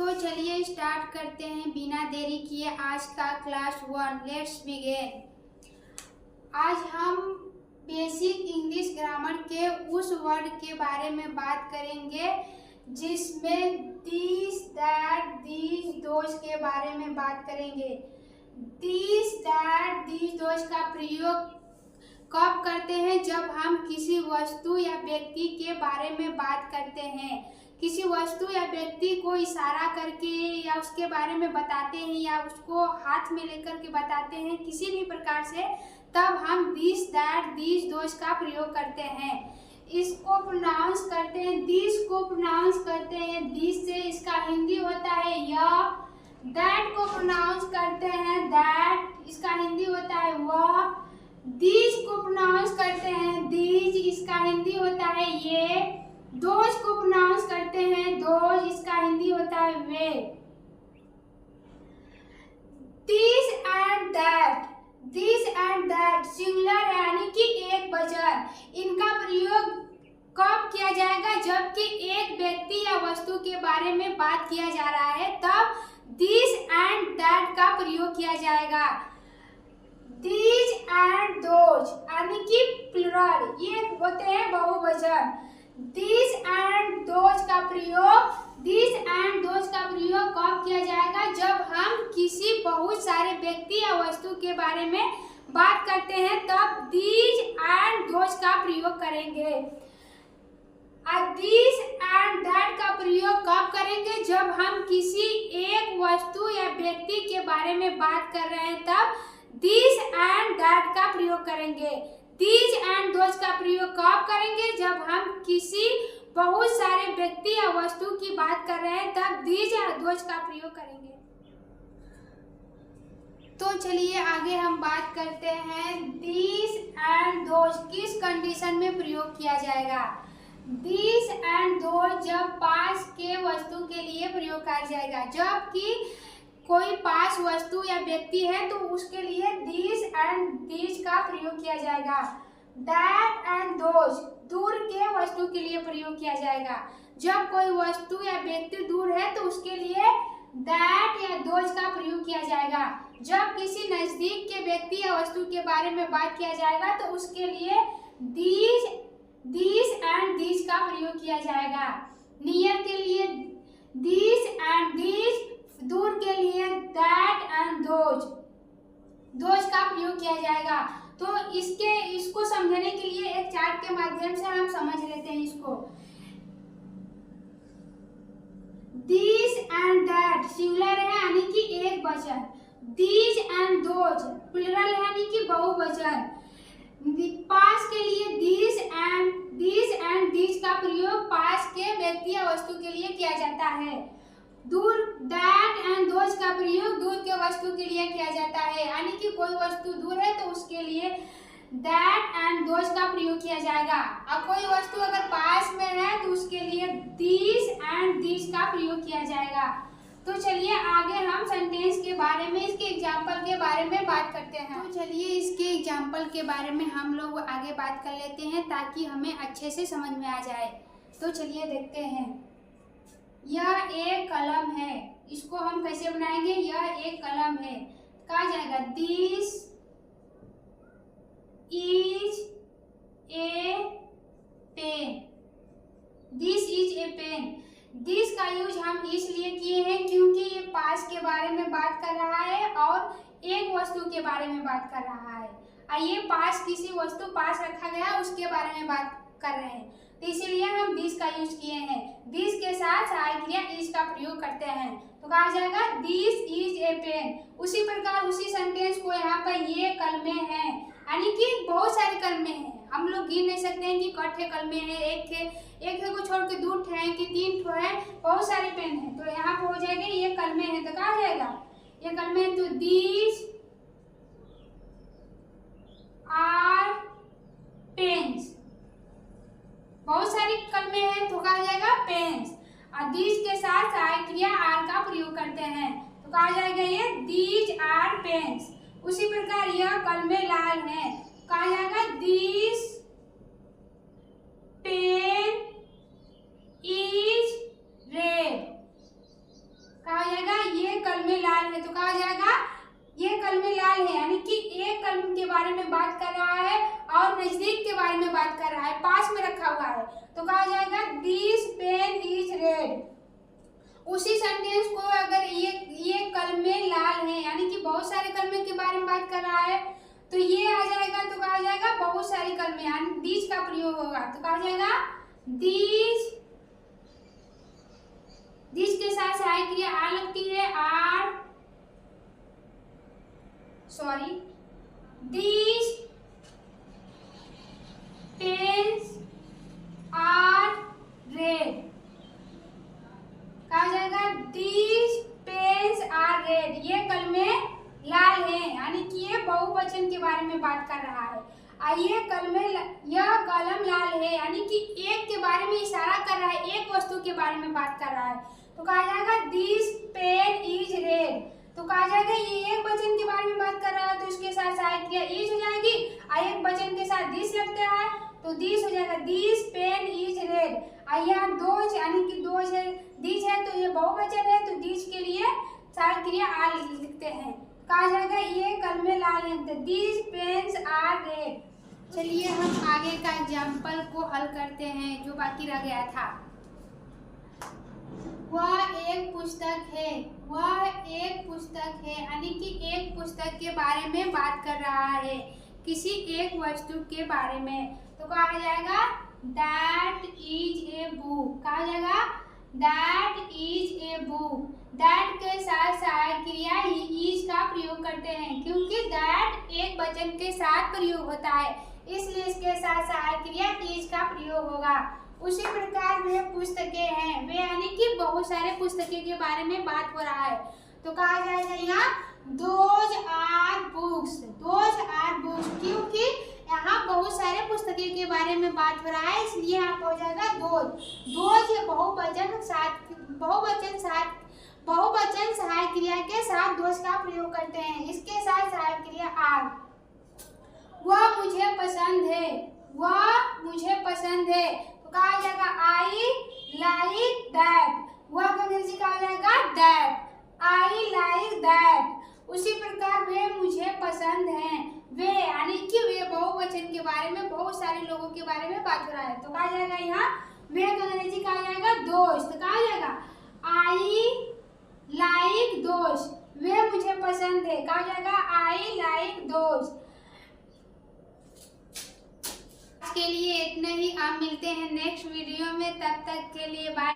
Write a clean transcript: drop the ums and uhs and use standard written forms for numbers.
तो चलिए स्टार्ट करते हैं बिना देरी किए आज का क्लास 1। Let's begin. आज हम बेसिक इंग्लिश ग्रामर के उस वर्ड के बारे में बात करेंगे जिसमें दिस, दैट, दीज, दोज के बारे में बात करेंगे। दिस, दैट, दीज, दोज का प्रयोग कब करते हैं? जब हम किसी वस्तु या व्यक्ति के बारे में बात करते हैं। किसी वस्तु या व्यक्ति को इशारा करके या उसके बारे में बताते हैं या उसको हाथ में लेकर के बताते हैं किसी भी प्रकार से, तब हम दिस, दैट, दीज, दोज का प्रयोग करते हैं। इसको प्रोनाउंस करते हैं, दिस को प्रोनाउंस करते हैं दिस से, इसका हिंदी होता है य। दैट को प्रोनाउंस करते हैं दैट, इसका हिंदी होता है वह। दीज को प्रोनाउंस करते हैं दीज, इसका हिंदी होता है ये। दोज को प्रोनाउंस करते हैं दोज, इसका हिंदी होता है वे। दिस एंड दैट सिंगुलर यानी कि एक वचन, इनका प्रयोग कब किया जाएगा? जबकि एक व्यक्ति या वस्तु के बारे में बात किया जा रहा है, तब दिस एंड दैट का प्रयोग किया जाएगा। दीज एंड दोज यानी कि प्लुरल, ये होते हैं बहुवचन। दिस एंड दोज का प्रयोग कब किया जाएगा? जब हम किसी बहुत सारे व्यक्ति या वस्तु के बारे में बात करते हैं, तब दीज एंड दोज का प्रयोग करेंगे। दिस एंड दैट का प्रयोग कब करेंगे? जब हम किसी एक वस्तु या व्यक्ति के बारे में बात कर रहे हैं, तब दिस एंड दैट का प्रयोग करेंगे। दीज एंड दोज का प्रयोग कब करेंगे? जब हम किसी बहुत सारे व्यक्ति या वस्तु की बात कर रहे हैं, तब दीज या दोज का प्रयोग करेंगे। तो चलिए आगे हम बात करते हैं दिस एंड दोज किस कंडीशन में प्रयोग किया जाएगा। दिस एंड दोज जब पास के वस्तु के लिए प्रयोग किया जाएगा। जबकि कोई पास वस्तु या व्यक्ति है तो उसके लिए दिस एंड दीज का प्रयोग किया जाएगा। दैट एंड दोज दूर के वस्तु के लिए प्रयोग किया जाएगा। जब कोई वस्तु या व्यक्ति दूर है तो उसके लिए दैट या दोज का प्रयोग किया जाएगा। जब किसी नजदीक के व्यक्ति या वस्तु के बारे में बात किया जाएगा तो उसके लिए दिस एंड दीज का प्रयोग किया जाएगा। नियर के लिए दिस एंड दीज, दूर के लिए दैट एंड दोज का प्रयोग किया जाएगा। तो इसको समझने के लिए एक चार्ट के माध्यम से हम समझ लेते हैं इसको। दिस एंड दैट सिंगुलर है यानी कि एक वचन। दीज एंड दोज प्लुरल है यानी कि बहुवचन। पास के लिए दिस एंड दीज का प्रयोग पास के व्यक्ति या वस्तु के लिए किया जाता है। दूर दैट एंड दोज का प्रयोग दूर के वस्तु के लिए किया जाता है, यानी कि कोई वस्तु दूर है तो उसके लिए दैट एंड दोज का प्रयोग किया जाएगा। और कोई वस्तु अगर पास में है तो उसके लिए दिस एंड दीज का प्रयोग किया जाएगा। तो चलिए आगे हम सेंटेंस के बारे में, इसके एग्जाम्पल के बारे में बात करते हैं। तो चलिए इसके एग्जाम्पल के बारे में हम लोग आगे बात कर लेते हैं ताकि हमें अच्छे से समझ में आ जाए। तो चलिए देखते हैं। यह एक कलम है, इसको हम कैसे बनाएंगे? यह एक कलम है, कहा जाएगा this is a pen. This is a pen. This का यूज हम इसलिए किए हैं क्योंकि ये पास के बारे में बात कर रहा है और एक वस्तु के बारे में बात कर रहा है। ये पास किसी वस्तु पास रखा गया उसके बारे में बात कर रहे हैं, तो इसीलिए हम दिस का यूज किए हैं। दिस के साथ सहायक क्रिया इज का प्रयोग करते हैं, तो कहा जाएगा दिस इज ए पेन। उसी प्रकार उसी सेंटेंस को यहाँ पर ये कलमे हैं, यानी कि बहुत सारे कलमे हैं। हम लोग गिन नहीं सकते हैं कि कट्ठे कलमे हैं, एक को छोड़ के 2 ठे हैं कि 3 ठो है, बहुत सारे पेन हैं। तो यहाँ पर हो जाएगा ये कलमे हैं, तो कहा जाएगा ये कलमे हैं। तो दीज आर पेन्स, बहुत सारी कलमे हैं तो कहा जाएगा पेन्स। और दीज के साथ सहायक क्रिया आर का प्रयोग करते हैं, तो कहा जाएगा ये दीज आर पेन्स। उसी प्रकार यह कलमे लाल हैं, कहा जाएगा दिस पेन इज रेड। हुआ है। तो कहा जाएगा दिस पेन इज रेड। उसी सेंटेंस को अगर ये कलमे लाल है, यानी कि बहुत सारे कलमे के बारे में बात कर रहा है, तो ये आ जाएगा तो कहा जाएगा बहुत सारी कलमे, यानी दिस का प्रयोग होगा। तो कहा जाएगा दिस के साथ सहायक क्रिया आर लगती है, दिस पेन्स आर रेड। कहा जाएगा दिस पेन्स आर रेड। ये कलमे लाल है, यानी कि ये बहुवचन के बारे में बात कर रहा है। यह कलम लाल है, यानी कि एक के बारे में इशारा कर रहा है, एक वस्तु के बारे में बात कर रहा है। तो कहा जाएगा दिस पेन इज रेड। तो कहा जाएगा ये एक वचन के बारे में बात कर रहा है, तो इसके साथ सहायक क्रिया इज हो जाएगी। एक वचन के साथ दिस लगता है तो दिस हो जाएगा दिस पेन इज रेड। यहाँ दोज, यानी कि दोज है, दिस है तो ये बहुवचन है, तो दिस के लिए सहायक क्रिया आर लिखते हैं। कहा जाएगा ये कलमे लाल हैं, दिस पेन्स आर रेड। चलिए हम आगे का एग्जाम्पल को हल करते हैं जो बाकी रह गया था। वह एक पुस्तक है, यानी कि एक पुस्तक के बारे में बात कर रहा है, किसी एक वस्तु के बारे में। तो कहा जाएगा दैट इज ए बुक। कहा जाएगा that is a book. That के साथ सहायक क्रिया इज का प्रयोग करते हैं, क्योंकि दैट एक वचन के साथ प्रयोग होता है, इसलिए इसके साथ सहायक क्रिया इज का प्रयोग होगा। उसी प्रकार वे पुस्तकें हैं, वे यानी कि बहुत सारे पुस्तकें के बारे में बात हो रहा है। तो कहा जाएगा यहाँ दोज आर बुक्स, क्योंकि यहाँ बहुत सारे पुस्तकें के बारे में बात हो रहा है, इसलिए यहाँ हो जाएगा दोज ये बहुवचन सहायक क्रिया के साथ दोज का प्रयोग करते हैं, इसके साथ सहायक क्रिया आर। वह मुझे पसंद है, तो कहा जाएगा आई लाइक दैट। वह का अंग्रेजी कहा जाएगा दैट, आई लाइक दैट। उसी प्रकार वे मुझे पसंद हैं, वे यानी कि वे बहुवचन के बारे में बहुत सारे लोगों के बारे में बात हो रहा है। तो कहा जाएगा यहाँ वे का अंग्रेजी कहा जाएगा दोस्त। तो कहा जाएगा आई लाइक दोस्त, वे मुझे पसंद है। कहा जाएगा आई लाइक दोस्त। के लिए इतना ही, आप मिलते हैं नेक्स्ट वीडियो में, तब तक के लिए बाय।